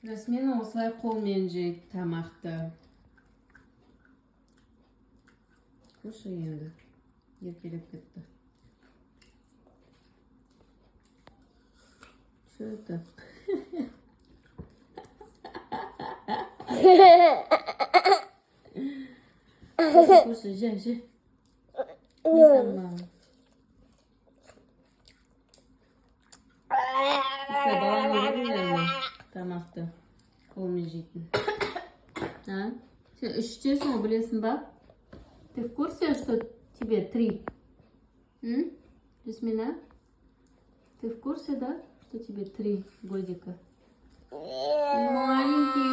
Жасмин осылай қолмен жейді тамақты. Кушай енді. Еркелеп кетті. Что это? Кушай, жай. Не тамақ. Осылай балаңа бермейді тамақты қолмен жейтін. А? Сен ішсің ғой, білесің ба? Ты в курсе, что тебе 3? Жасмина? Ты в курсе, да? Что тебе 3 годика? Маленький.